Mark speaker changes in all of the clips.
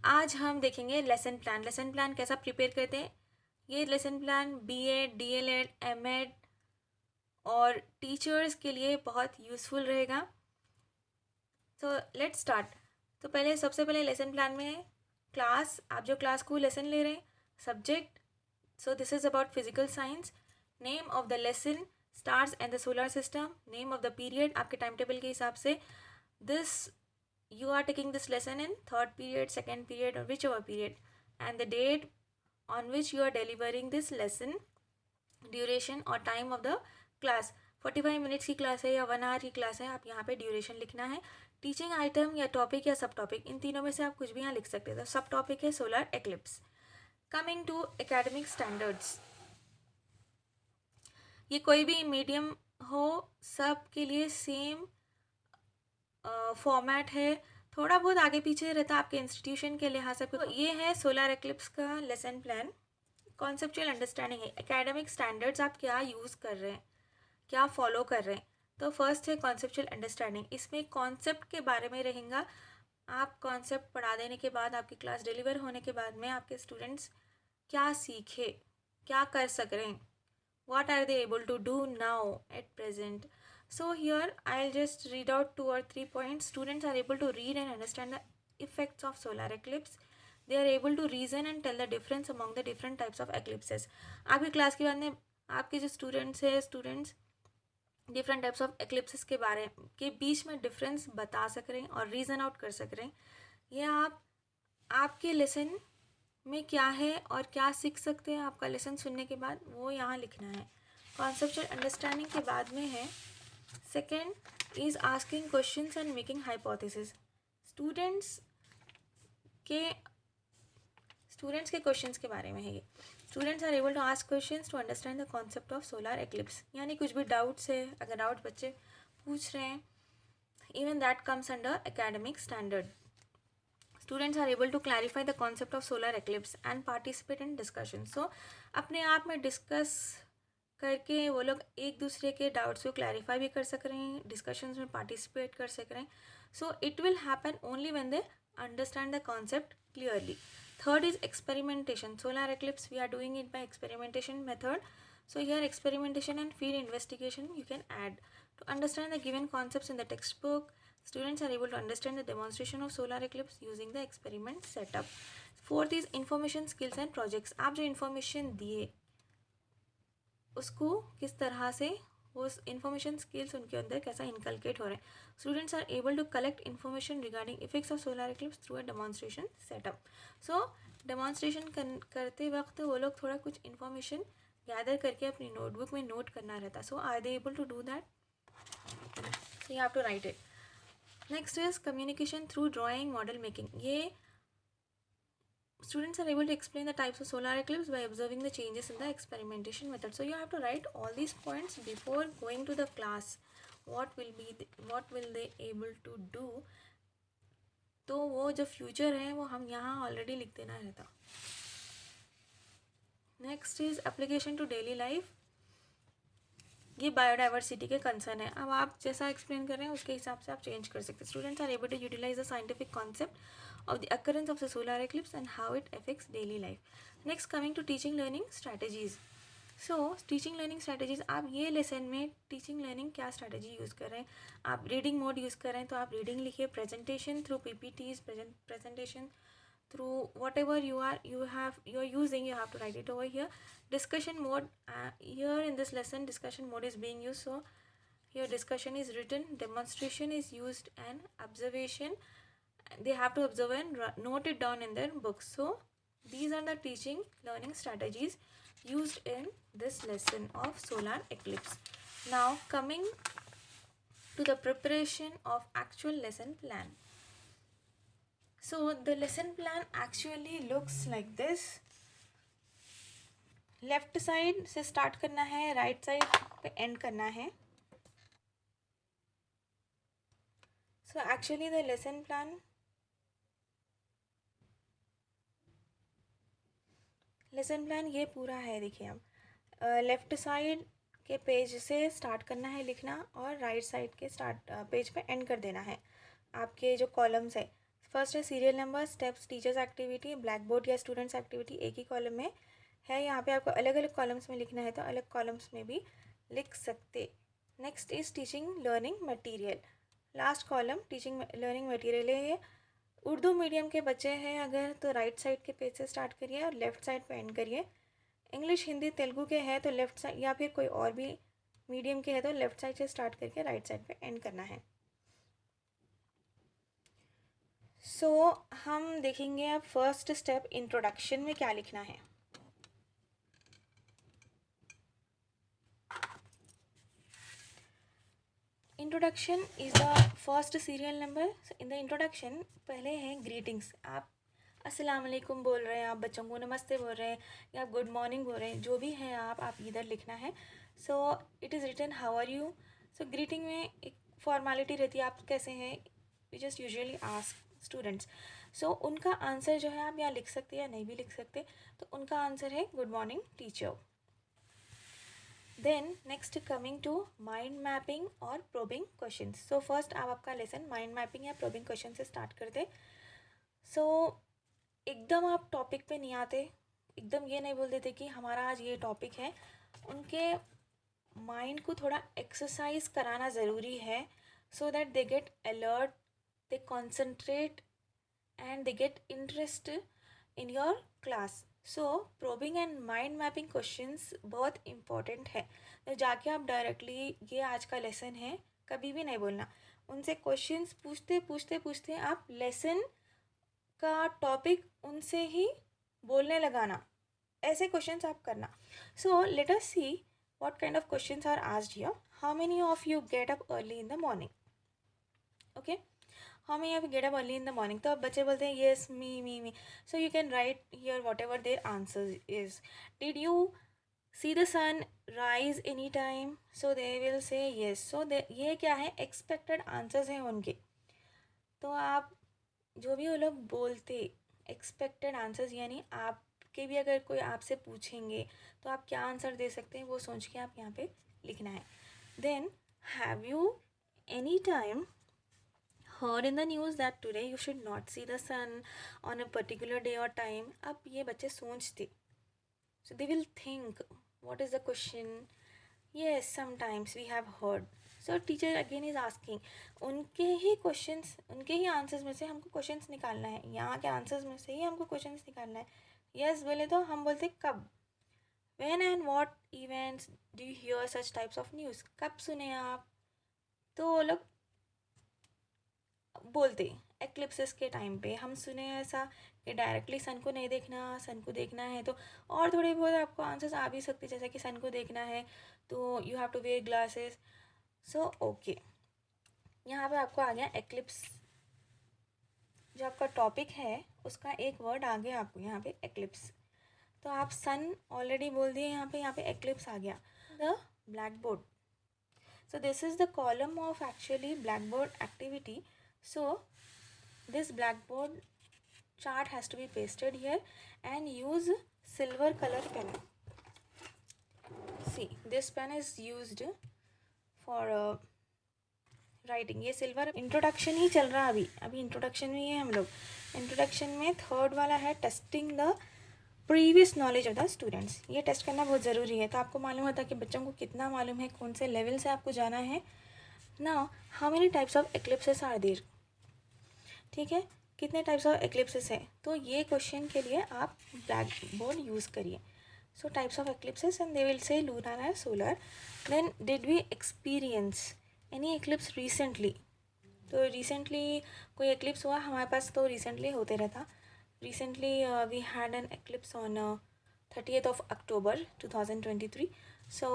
Speaker 1: आज हम देखेंगे लेसन प्लान। लेसन प्लान कैसा प्रिपेयर करते हैं। ये lesson plan BEd, DElEd, MEd और टीचर्स के लिए बहुत यूज़फुल रहेगा। So let's start. तो सबसे पहले लेसन प्लान में क्लास, आप जो क्लास को लेसन ले रहे हैं, subject, so this is about physical science, name of the lesson, stars and the solar system, name of the period आपके टाइम टेबल के हिसाब से, this you are taking this lesson in third period, second period or whichever period, and the date on which you are delivering this lesson, duration और time of the class। 45 minutes की class है या 1 our की class है, आप यहाँ पे duration लिखना है। टीचिंग आइटम या टॉपिक या सब टॉपिक, इन तीनों में से आप कुछ भी यहाँ लिख सकते हैं। तो सब टॉपिक है solar eclipse. Coming to academic standards, ये कोई भी मीडियम हो सब के लिए सेम फॉर्मेट है, थोड़ा बहुत आगे पीछे रहता है आपके इंस्टीट्यूशन के लिहाज से। तो ये है सोलर एक्लिप्स का लेसन प्लान। कॉन्सेप्चुअल अंडरस्टैंडिंग है, एकेडमिक स्टैंडर्ड्स आप क्या यूज़ कर रहे हैं, क्या फॉलो कर रहे हैं। तो फर्स्ट है कॉन्सेप्चुअल अंडरस्टैंडिंग, इसमें कॉन्सेप्ट के बारे में रहेगा। आप कॉन्सेप्ट पढ़ा देने के बाद, आपकी क्लास डिलीवर होने के बाद में आपके स्टूडेंट्स क्या सीखे, क्या कर सक रहे हैं, what are they able to do now at present. So here I'll just read out 2 or 3 points. Students are able to read and understand the effects of solar eclipse. They are able to reason and tell the difference among the different types of eclipses. आपकी class के बाद में आपके जो students different types of eclipses के बारे के बीच में डिफरेंस बता सक रहे हैं और रीज़न आउट कर सक रहे हैं। ये आपके लेसन में क्या है और क्या सीख सकते हैं आपका लेसन सुनने के बाद, वो यहाँ लिखना है। कॉन्सेप्चुअल अंडरस्टैंडिंग के बाद में है second is asking questions and making hypothesis. Students के क्वेश्चंस के बारे में है ये। Students are able to ask questions to understand the concept of solar eclipse, यानी कुछ भी डाउट्स है, अगर डाउट बच्चे पूछ रहे हैं, even that comes under academic standard. Students are able to clarify the concept of solar eclipse and participate in discussion. So अपने आप में डिस्कस करके वो लोग एक दूसरे के डाउट्स को क्लैरिफाई भी कर सक रहे हैं, डिस्कशंस में पार्टिसिपेट कर सक रहे हैं। So it will happen only when they understand the concept clearly. Third is experimentation. Solar eclipse we are doing it by experimentation method. So here experimentation and field investigation you can add. To understand the given concepts in the textbook, students are able to understand the demonstration of solar eclipse using the experiment setup. Fourth is information skills and projects. आप जो information दिए उसको किस तरह से वो information skills उनके अंदर कैसा इनकलकेट हो रहे हैं. Students are able to collect information regarding effects of solar eclipse through a demonstration setup. So demonstration करते वक्त वो लोग थोड़ा कुछ इन्फॉर्मेशन गैदर करके अपनी नोटबुक में नोट करना रहता. So are they able to do that? So you have to write it. Next is communication through drawing, model making. ये students are able to explain the types of solar eclipse by observing the changes in the experimentation method. So you have to write all these points before going to the class. What will they able to do? तो वो जो future है वो हम यहाँ already लिख देना रहता. Next is application to daily life. ये बायोडाइवर्सिटी के कंसर्न है. अब आप जैसा एक्सप्लेन कर रहे हैं उसके हिसाब से आप चेंज कर सकते हैं. Students are able to utilise the scientific concept of the occurrence of the solar eclipse and how it affects daily life. Next, coming to teaching learning strategies. So teaching learning strategies, आप ये lesson में teaching learning क्या strategy use कर रहे हैं. आप reading mode use कर रहे हैं तो आप रीडिंग लिखिए. Presentation through PPTs, presentation through whatever you are using, you have to write it over here. Discussion mode, here in this lesson discussion mode is being used. So here discussion is written, demonstration is used, and observation they have to observe and note it down in their books. So these are the teaching learning strategies used in this lesson of solar eclipse. Now coming to the preparation of actual lesson plan. So the lesson plan actually looks like this. Left side से start करना है, right side पे and करना है. So actually the lesson plan ये पूरा है. देखिए आप लेफ़्ट साइड के पेज से स्टार्ट करना है लिखना और राइट साइड के पेज पे एंड कर देना है आपके जो कॉलम्स है. फर्स्ट है serial number, steps, teachers activity, black board या स्टूडेंट्स एक्टिविटी एक ही कॉलम में है। यहाँ पे आपको अलग अलग कॉलम्स में लिखना है तो अलग कॉलम्स में भी लिख सकते। Next is teaching learning material, last column teaching learning material है। ये उर्दू मीडियम के बच्चे हैं अगर तो राइट साइड के पेज से स्टार्ट करिए और लेफ़्ट साइड पे एंड करिए। इंग्लिश, हिंदी, तेलुगु के हैं तो लेफ़्ट साइड, या फिर कोई और भी मीडियम के है तो लेफ़्ट साइड से स्टार्ट करके राइट साइड पे एंड करना है। सो हम देखेंगे अब फर्स्ट स्टेप इंट्रोडक्शन में क्या लिखना है। Introduction is the first serial number. In the introduction पहले है ग्रीटिंग्स, आप अस्सलाम वालेकुम बोल रहे हैं, आप बच्चों को नमस्ते बोल रहे हैं या आप गुड मॉर्निंग बोल रहे हैं, जो भी है आप इधर लिखना है। So it is written how are you. So greeting में एक फॉर्मेलिटी रहती है, आप कैसे हैं, we just usually ask students. So उनका आंसर जो है आप यहाँ लिख सकते हैं या नहीं भी लिख सकते। तो उनका आंसर है good morning teacher. Then next coming to mind mapping और प्रोबिंग क्वेश्चन। सो फर्स्ट आप आपका लेसन माइंड मैपिंग या प्रोबिंग क्वेश्चन से स्टार्ट करते। सो एकदम आप टॉपिक पे नहीं आते, एकदम ये नहीं बोल देते कि हमारा आज ये टॉपिक है। उनके माइंड को थोड़ा एक्सरसाइज कराना ज़रूरी है so that they get alert, they concentrate and they get interest in your class. So probing and mind mapping questions बहुत इंपॉर्टेंट है। तो जाके आप डायरेक्टली ये आज का लेसन है कभी भी नहीं बोलना, उनसे क्वेश्चंस पूछते पूछते पूछते आप लेसन का टॉपिक उनसे ही बोलने लगाना, ऐसे क्वेश्चंस आप करना। So let us see what kind of questions are asked here. How many of you get up early in the morning? Okay, how many of you get up early in the morning? तो अब बच्चे बोलते हैं yes me. So you can write here whatever their answer is. Did you see the sun rise any time? So they will say yes. So ये क्या है, expected answers हैं उनके। तो आप जो भी वो लोग बोलते expected answers, यानी आपके भी अगर कोई आपसे पूछेंगे तो आप क्या आंसर दे सकते हैं वो सोच के आप यहाँ पे लिखना है। Then have you any time heard in the news that today you should not see the sun on a particular day or time? अब ये बच्चे सोचते, so they will think what is the question. Yes, sometimes we have heard. So teacher again is asking, उनके ही questions, उनके ही answers में से हमको questions निकालना है, यहाँ के answers में से ही हमको questions निकालना है। yes बोले तो हम बोलते कब, when and what events do you hear such types of news? कब सुने आप? तो वो लोग बोलते एक्लिप्सिस के टाइम पे हम सुने ऐसा कि डायरेक्टली सन को नहीं देखना, सन को देखना है तो और थोड़े बहुत आपको आंसर्स आ भी सकते, जैसे कि सन को देखना है तो you have to wear glasses. So okay, यहाँ पे आपको आ गया एक्लिप्स, जो आपका टॉपिक है उसका एक वर्ड आ गया आपको यहाँ पे एक्लिप्स। तो आप सन ऑलरेडी बोल दिए, यहाँ पे एक्लिप्स आ गया। The black board, so this is the column of actually black board activity. So this blackboard chart has to be pasted here and use silver color pen. See, this pen is used for writing. ये silver introduction ही चल रहा है अभी introduction में ही है हम लोग। Introduction में थर्ड वाला है testing the previous knowledge of the students. ये टेस्ट करना बहुत ज़रूरी है, तो आपको मालूम होता है कि बच्चों को कितना मालूम है, कौन से लेवल से आपको जाना है। Now how many types of eclipses are there? ठीक है, कितने टाइप्स ऑफ एक्लिप्सेस हैं, तो ये क्वेश्चन के लिए आप ब्लैक बोर्ड यूज़ करिए। So types of eclipses and they will say lunar and solar. Then did we experience any eclipse recently? तो रिसेंटली कोई एक्लिप्स हुआ हमारे पास, तो रिसेंटली होते रहता। Recently we had an eclipse on 30th of October 2023. So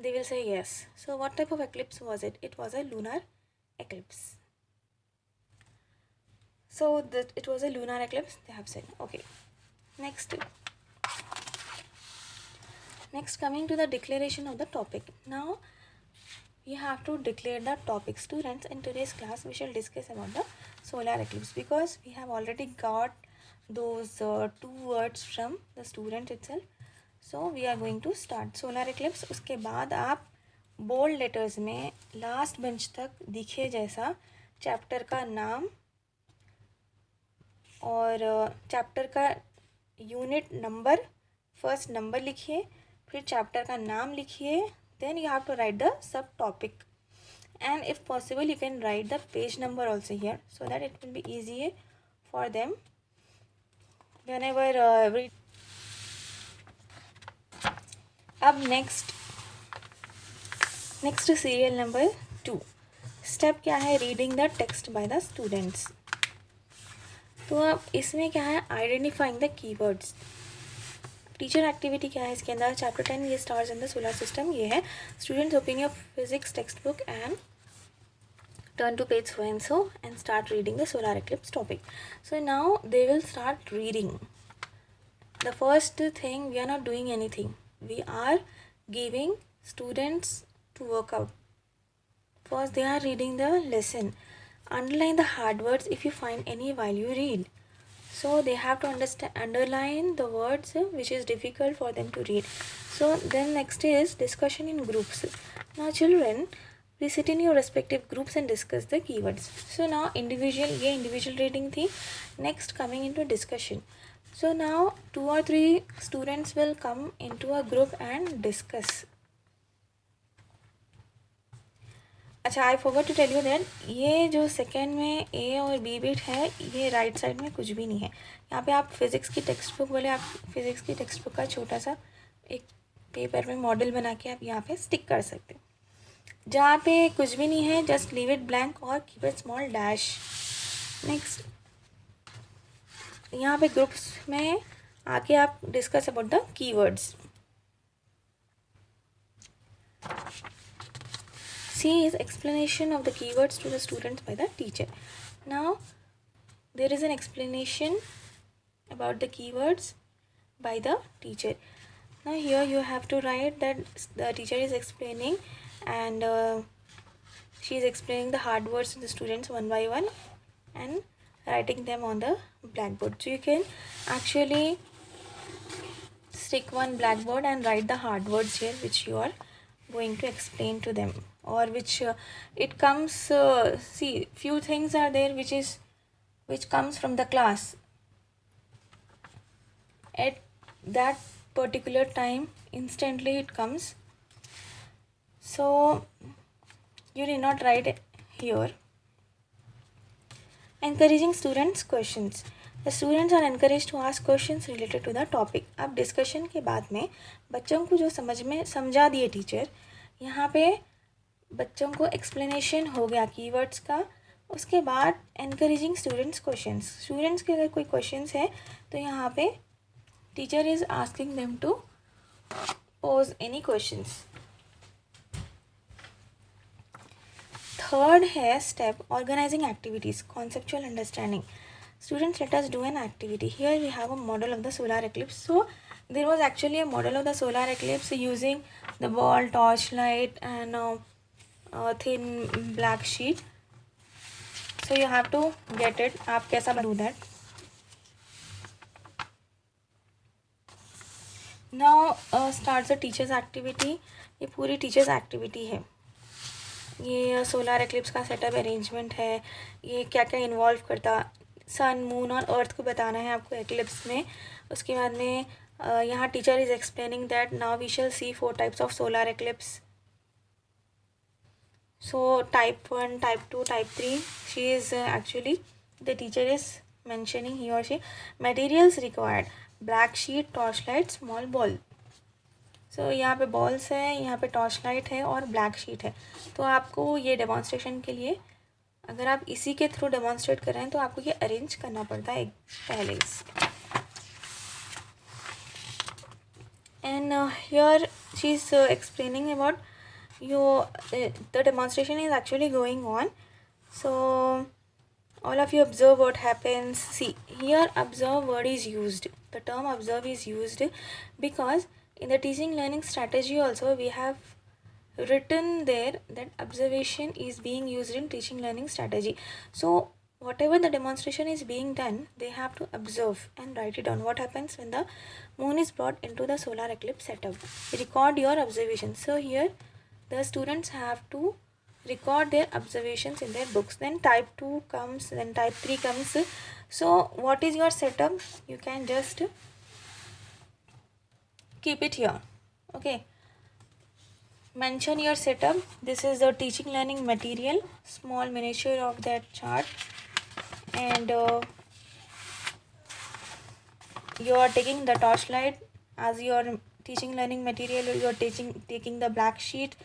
Speaker 1: they will say yes. So what type of eclipse was it? It was a lunar eclipse. So that it was a lunar eclipse, they have said. Okay, next coming to the declaration of the topic. Now you have to declare the topic. Students, in today's class we shall discuss about the solar eclipse, because we have already got those two words from the student itself. So we are going to start solar eclipse. उसके बाद आप bold letters में last bench तक दिखे जैसा chapter का नाम और चैप्टर का यूनिट नंबर, फर्स्ट नंबर लिखिए, फिर चैप्टर का नाम लिखिए, then you have to write the sub topic, and if possible you can write the page number also here so that it will be easier for them whenever read. अब next serial number 2 step क्या है, reading the text by the students. तो अब इसमें क्या है, identifying the keywords. Teacher activity क्या है इसके अंदर, चैप्टर 10 ये stars in the solar system, ये है students open your physics text book and turn to page so and so and start reading the solar eclipse topic. So now they will start reading. The first thing, we are not doing anything, we are giving students to work out. First they are reading the lesson. Underline the hard words if you find any while you read. So they have to underline the words which is difficult for them to read. So then next is discussion in groups. Now children, please sit in your respective groups and discuss the keywords. So now individual reading थी. Next coming into discussion. So now 2 or 3 students will come into a group and discuss. अच्छा, I forgot to tell you that ये जो second में A और B bit है, ये right side में कुछ भी नहीं है. यहाँ पे आप फिज़िक्स की टेक्स्ट बुक बोले, आप फिज़िक्स की टेक्स्ट बुक का छोटा सा एक पेपर में मॉडल बना के आप यहाँ पे स्टिक कर सकते. जहाँ पे कुछ भी नहीं है, जस्ट लीव इट ब्लैंक और keep it small dash. Next यहाँ पे ग्रुप्स में आके आप discuss about the keywords. C is explanation of the keywords to the students by the teacher. Now there is an explanation about the keywords by the teacher. Now here you have to write that the teacher is explaining and she is explaining the hard words to the students one by one and writing them on the blackboard. So you can actually stick one blackboard and write the hard words here which you are going to explain to them, or which it comes, see, few things are there which comes from the class at that particular time, instantly it comes, so you need not write it here. Encouraging students questions. The students are encouraged to ask questions related to the topic. अब discussion के बाद में बच्चों को जो समझा दिए teacher, यहाँ पे बच्चों को एक्सप्लेनेशन हो गया कीवर्ड्स का. उसके बाद एनकरेजिंग स्टूडेंट्स क्वेश्चंस. स्टूडेंट्स के अगर कोई क्वेश्चंस है तो यहाँ पे teacher is asking them to pose any questions. Third है step organizing activities, conceptual understanding. Students, let us do an activity. Here we have a model of the solar eclipse. So there was actually a model of the solar eclipse using the ball, torchlight and a thin black sheet. So you have to get it. आप कैसा do that? Now starts the teachers activity. ये पूरी teachers activity है. ये solar eclipse का setup arrangement है. ये क्या क्या इन्वॉल्व करता, सन, मून और अर्थ को बताना है आपको एक्लिप्स में. उसके बाद में यहाँ teacher is explaining that now we shall see 4 types of solar eclipse. So type 1, type 2, type 3. She is actually the teacher is mentioning he और she. Materials required, black sheet, torch light, small ball. So यहाँ पे balls है, यहाँ पे torch light है और black sheet है. तो आपको ये डेमॉन्स्ट्रेशन के लिए, अगर आप इसी के थ्रू डेमॉन्स्ट्रेट कर रहे हैं तो आपको ये अरेंज करना पड़ता है पहले से. And here she is explaining about the demonstration is actually going on. So all of you observe what happens. See, here observe word is used. The term observe is used because in the teaching learning strategy also we have written there that observation is being used in teaching learning strategy. So whatever the demonstration is being done, they have to observe and write it down. What happens when the moon is brought into the solar eclipse setup? Record your observation. So here the students have to record their observations in their books. Then type 2 comes, then type 3 comes. So what is your setup? You can just keep it here. Okay, mention your setup. This is the teaching learning material, small miniature of that chart, and you are taking the torchlight as your teaching learning material. You are taking the black sheet,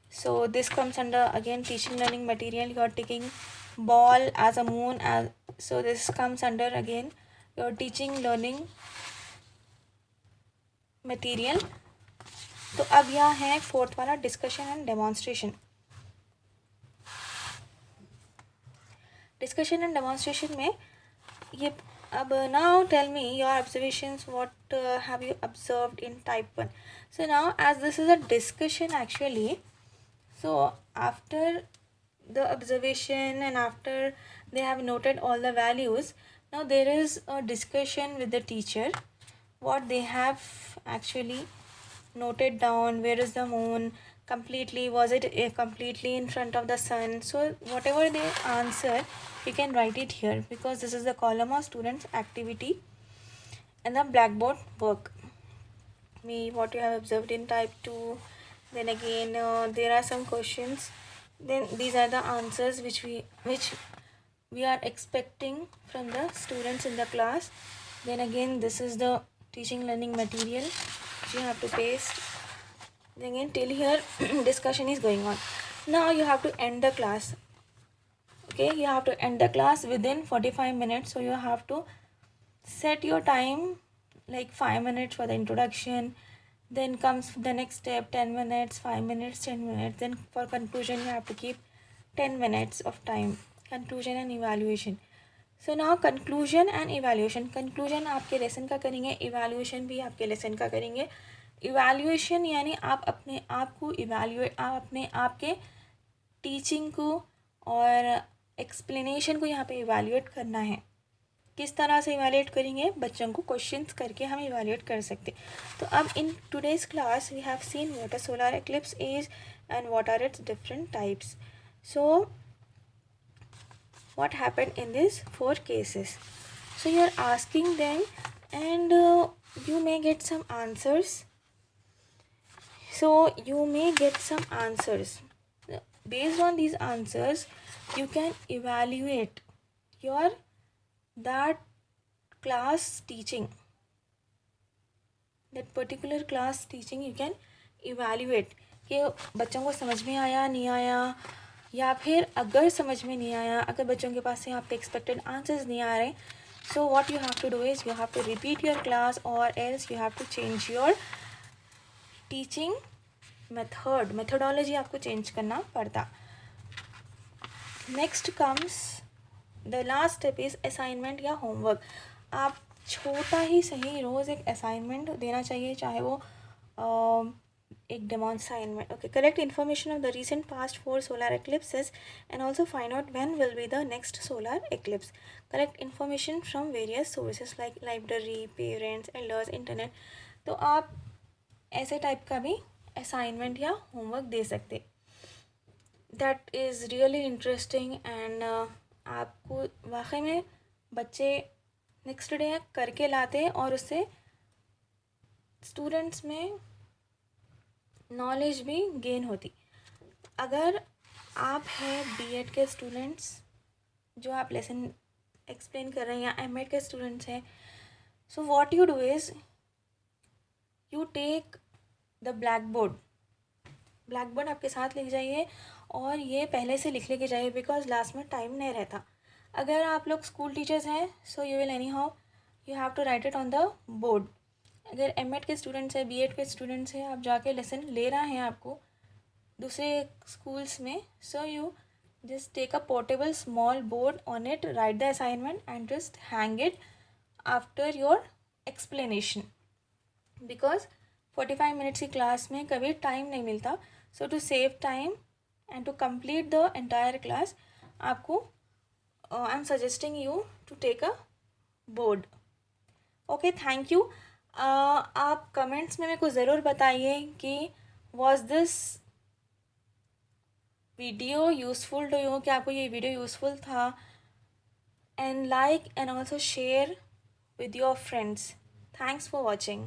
Speaker 1: so this comes under again teaching learning material. You are taking ball as a moon, as so this comes under again your teaching learning material. तो अब यहाँ है fourth वाला discussion and demonstration. Discussion and demonstration में ये अब now tell me your observations what have you observed in type 1. So now as this is a discussion actually, so after the observation and after they have noted all the values, now there is a discussion with the teacher what they have actually noted down. Where is the moon completely, was it completely in front of the sun? So whatever they answer you can write it here, because this is the column of students activity and the blackboard work. Me what you have observed in type 2. Then again there are some questions, then these are the answers which we are expecting from the students in the class. Then again this is the teaching learning material which you have to paste. Then again till here discussion is going on. Now you have to end the class. Okay, you have to end the class within 45 minutes. So you have to set your time like 5 minutes for the introduction, then comes the next step 10 minutes, 5 minutes, 10 minutes. Then for conclusion you have to keep 10 minutes of time, conclusion and evaluation. So now conclusion and evaluation. conclusion आपके lesson का करेंगे, evaluation भी आपके lesson का करेंगे. evaluation यानी आप अपने आप को evaluate, आप अपने आप के टीचिंग को और एक्सप्लेनेशन को यहाँ पे इवेल्यूएट करना है. किस तरह से इवेल्यूएट करेंगे? बच्चों को क्वेश्चंस करके हम इवेल्यूएट कर सकते. तो अब in today's class we have seen what a solar eclipse is and what are its different types. So what happened in these 4 cases? So you are asking them and you may get some answers. Based on these answers you can evaluate your that class teaching, that particular class teaching you can evaluate कि बच्चों को समझ में आया नहीं आया, या फिर अगर समझ में नहीं आया, अगर बच्चों के पास से आपके एक्सपेक्टेड आंसर्स नहीं आ रहे, so what you have to do is you have to repeat your class और else you have to change your teaching methodology आपको चेंज करना पड़ता. Next comes the last step is assignment या homework. आप छोटा ही सही रोज़ एक असाइनमेंट देना चाहिए, चाहे वो एक demo assignment. Okay, collect information of the recent past 4 solar eclipses and also find out when will be the next solar eclipse. Collect information from various sources like library, parents, elders, internet. तो आप ऐसे type का भी assignment या homework दे सकते. That is really interesting and आपको वाकई में बच्चे नेक्स्ट डे करके लाते और उससे स्टूडेंट्स में नॉलेज भी गेन होती. अगर आप हैं बीएड के स्टूडेंट्स जो आप लेसन एक्सप्लेन कर रहे हैं, या एमएड के स्टूडेंट्स हैं, so what you do is you take the black board आपके साथ लेके जाइए और ये पहले से लिख लेके जाइए, बिकॉज लास्ट में टाइम नहीं रहता. अगर आप लोग स्कूल टीचर्स हैं so you will anyhow you have to write it on the board. अगर एमएड के स्टूडेंट्स हैं, बीएड के स्टूडेंट्स हैं, आप जाके लेसन ले रहे हैं आपको दूसरे स्कूल्स में, so you just take a portable small board on it, write the assignment and just hang it after your explanation, because 45 minutes की क्लास में कभी टाइम नहीं मिलता. So to save time and to complete the entire class आपको I am suggesting you to take a board. Okay, thank you. आप comments में मेरे को ज़रूर बताइए कि was this video useful to you, कि आपको ये वीडियो यूज़फुल था, and like and also share with your friends. Thanks for watching.